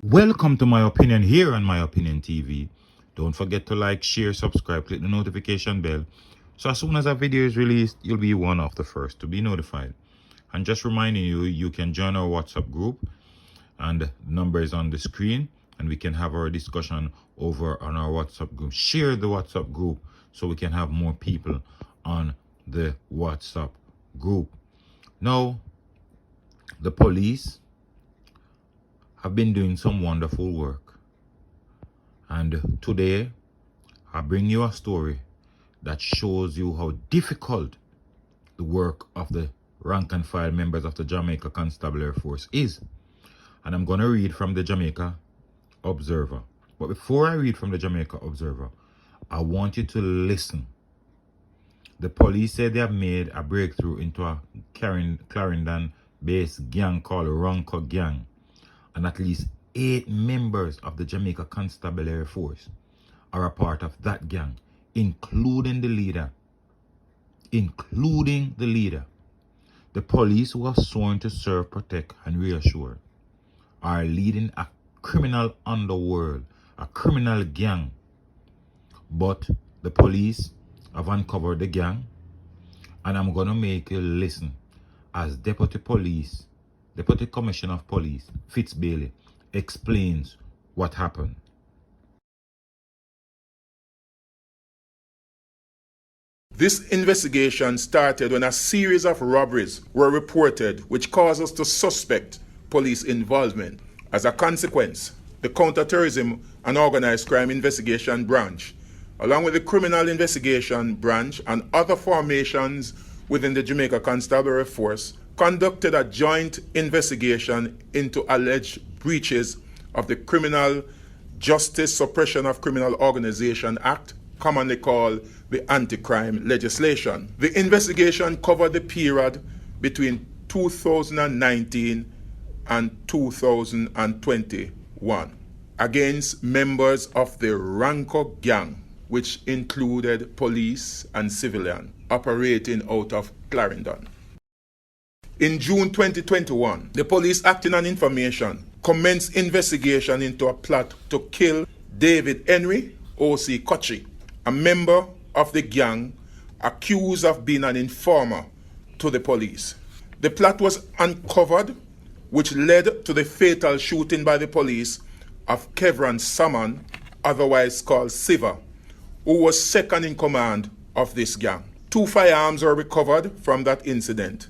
Welcome to My Opinion here on My Opinion TV. Don't forget to like, share, subscribe, click the notification bell. So as soon as a video is released, you'll be one of the first to be notified. And just reminding you, you can join our WhatsApp group and the number is on the screen and we can have our discussion over on our WhatsApp group. Share the WhatsApp group so we can have more people on the WhatsApp group. Now, the police have been doing some wonderful work. And today, I bring you a story that shows you how difficult the work of the rank and file members of the Jamaica Constabulary Force is. And I'm going to read from the Jamaica Observer. But before I read from the Jamaica Observer, I want you to listen. The police said they have made a breakthrough into a Clarendon-based gang called RANKO Gang. And at least 8 members of the Jamaica Constabulary Force are a part of that gang, including the leader. The police, who have sworn to serve, protect, and reassure, are leading a criminal underworld, a criminal gang. But the police have uncovered the gang, and I'm going to make you listen as Deputy Commissioner of Police, Fitzbailey, explains what happened. This investigation started when a series of robberies were reported which caused us to suspect police involvement. As a consequence, the Counterterrorism and Organized Crime Investigation Branch, along with the Criminal Investigation Branch and other formations within the Jamaica Constabulary Force, conducted a joint investigation into alleged breaches of the Criminal Justice Suppression of Criminal Organization Act, commonly called the anti-crime legislation. The investigation covered the period between 2019 and 2021 against members of the RANKO Gang, which included police and civilian operating out of Clarendon. In June 2021, the police, acting on information, commenced investigation into a plot to kill David Henry, O.C. Kochi, a member of the gang accused of being an informer to the police. The plot was uncovered, which led to the fatal shooting by the police of Kevron Salmon, otherwise called Siva, who was second in command of this gang. 2 firearms were recovered from that incident.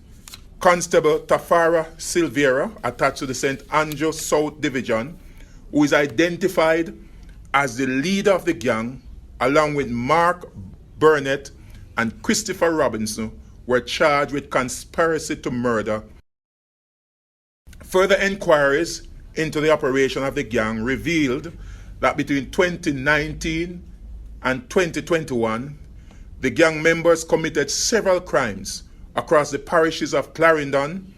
Constable Tafara Silveira, attached to the St. Andrew South Division, who is identified as the leader of the gang, along with Mark Burnett and Christopher Robinson, were charged with conspiracy to murder. Further inquiries into the operation of the gang revealed that between 2019 and 2021, the gang members committed several crimes across the parishes of Clarendon,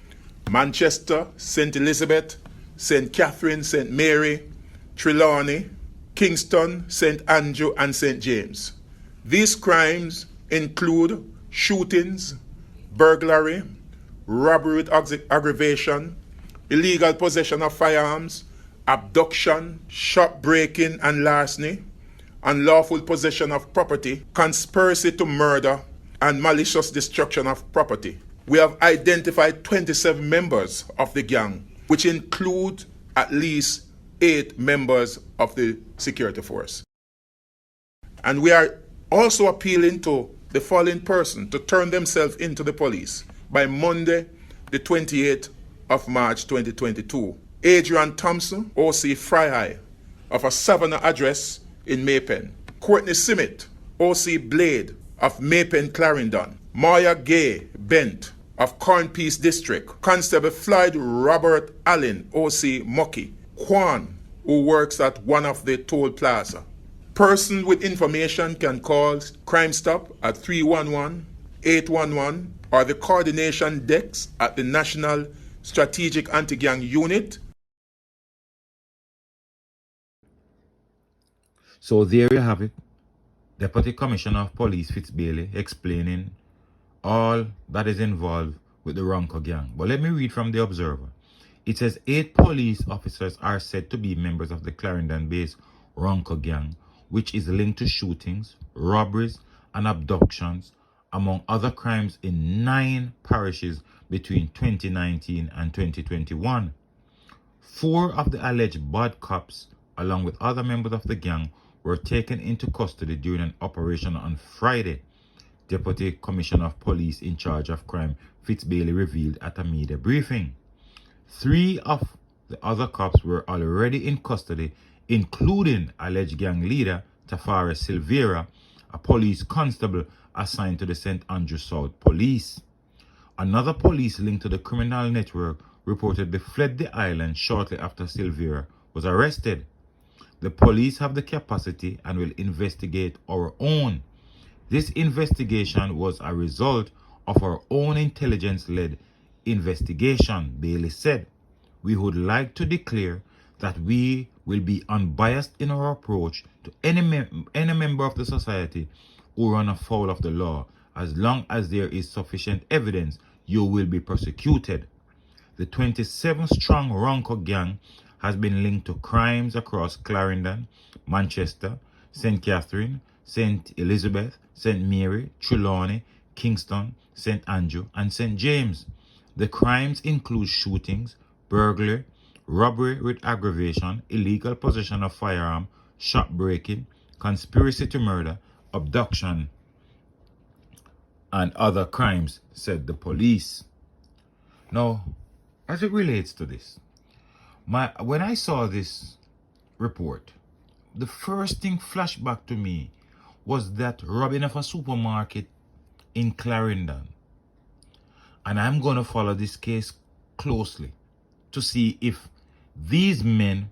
Manchester, St. Elizabeth, St. Catherine, St. Mary, Trelawney, Kingston, St. Andrew, and St. James. These crimes include shootings, burglary, robbery with aggravation, illegal possession of firearms, abduction, shop breaking and larceny, unlawful possession of property, conspiracy to murder, and malicious destruction of property. We have identified 27 members of the gang, which include at least 8 members of the security force. And we are also appealing to the following person to turn themselves into the police by Monday, the 28th of March 2022. Adrian Thompson, O.C. Fryhigh, of a Savannah address in Maypen. Courtney Simmet, O.C. Blade, of Maypen Clarendon. Maya Gay Bent, of Cornpeace District. Constable Floyd Robert Allen, O.C. Mucky. Kwan, who works at one of the toll plaza. Persons with information can call Crime Stop at 311-811 or the coordination desk at the National Strategic Anti-Gang Unit. So there you have it. Deputy Commissioner of Police Fitzbailey explaining all that is involved with the RANKO Gang. But let me read from the Observer. It says 8 police officers are said to be members of the Clarendon-based RANKO Gang, which is linked to shootings, robberies, and abductions, among other crimes in 9 parishes between 2019 and 2021. 4 of the alleged bad cops, along with other members of the gang, were taken into custody during an operation on Friday, Deputy Commissioner of Police in charge of crime Fitzbailey revealed at a media briefing. 3 of the other cops were already in custody, including alleged gang leader Tafara Silveira, a police constable assigned to the St. Andrew South Police. Another police linked to the criminal network reportedly fled the island shortly after Silveira was arrested. The police have the capacity and will investigate our own. This investigation was a result of our own intelligence-led investigation, Bailey said. We would like to declare that we will be unbiased in our approach to any member of the society who run afoul of the law. As long as there is sufficient evidence, you will be prosecuted. The 27-strong RANKO Gang has been linked to crimes across Clarendon, Manchester, St. Catherine, St. Elizabeth, St. Mary, Trelawney, Kingston, St. Andrew, and St. James. The crimes include shootings, burglary, robbery with aggravation, illegal possession of firearm, shop breaking, conspiracy to murder, abduction, and other crimes, said the police. Now, as it relates to this, when I saw this report, the first thing flashed back to me was that robbing of a supermarket in Clarendon. And I'm going to follow this case closely to see if these men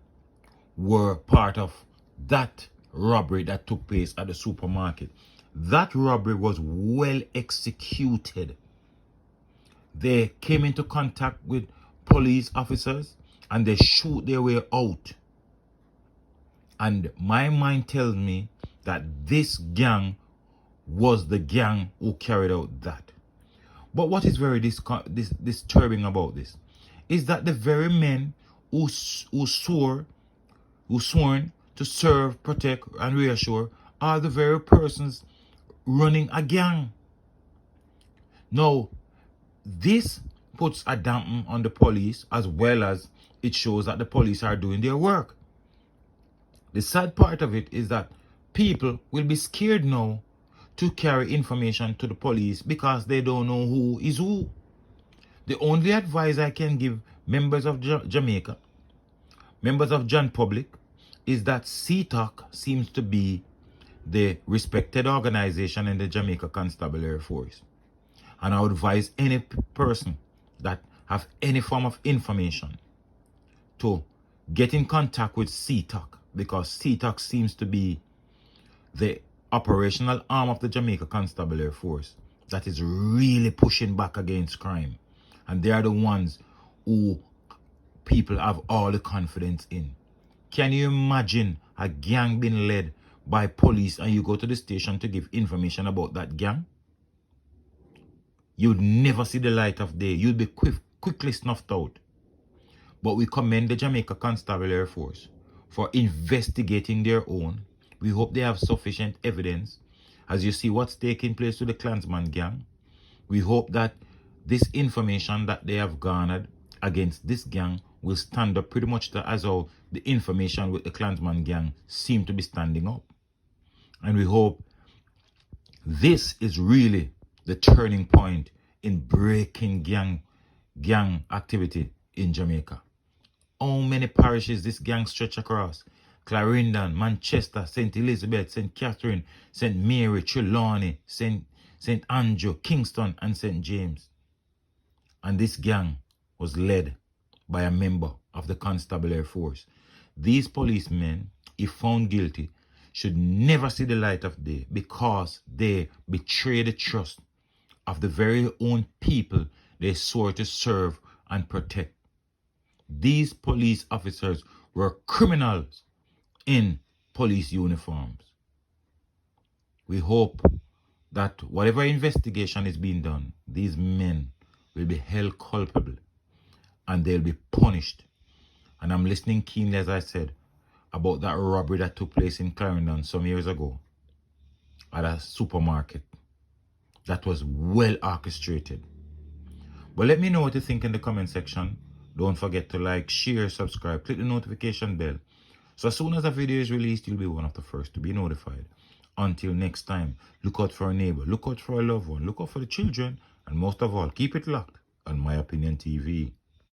were part of that robbery that took place at the supermarket. That robbery was well executed. They came into contact with police officers and they shoot their way out. And my mind tells me that this gang was the gang who carried out that. But what is very disturbing about this is that the very men who sworn to serve, protect, and reassure are the very persons running a gang. Now, this puts a dampen on the police, as well as it shows that the police are doing their work. The sad part of it is that people will be scared now to carry information to the police because they don't know who is who. The only advice I can give members of Jamaica, members of John Public, is that CTOC seems to be the respected organization in the Jamaica Constabulary Force. And I would advise any person that have any form of information to get in contact with CTOC, because CTOC seems to be the operational arm of the Jamaica Constabulary Force that is really pushing back against crime. And they are the ones who people have all the confidence in. Can you imagine a gang being led by police and you go to the station to give information about that gang? You'd never see the light of day. You'd be quickly snuffed out. But we commend the Jamaica Constabulary Force for investigating their own. We hope they have sufficient evidence. As you see what's taking place with the Klansman gang, we hope that this information that they have garnered against this gang will stand up pretty much as how the information with the Klansman gang seem to be standing up. And we hope this is really the turning point in breaking gang activity in Jamaica. How many parishes this gang stretch across? Clarendon, Manchester, St. Elizabeth, St. Catherine, St. Mary, Trelawney, St. Andrew, Kingston, and St. James. And this gang was led by a member of the Constabulary Force. These policemen, if found guilty, should never see the light of day because they betray the trust of the very own people they swore to serve and protect. These police officers were criminals in police uniforms. We hope that whatever investigation is being done, these men will be held culpable and they'll be punished. And I'm listening keenly, as I said, about that robbery that took place in Clarendon some years ago at a supermarket. That was well orchestrated. But let me know what you think in the comment section. Don't forget to like, share, subscribe, click the notification bell. So as soon as a video is released, you'll be one of the first to be notified. Until next time, look out for a neighbor, look out for a loved one, look out for the children, and most of all, keep it locked on My Opinion TV.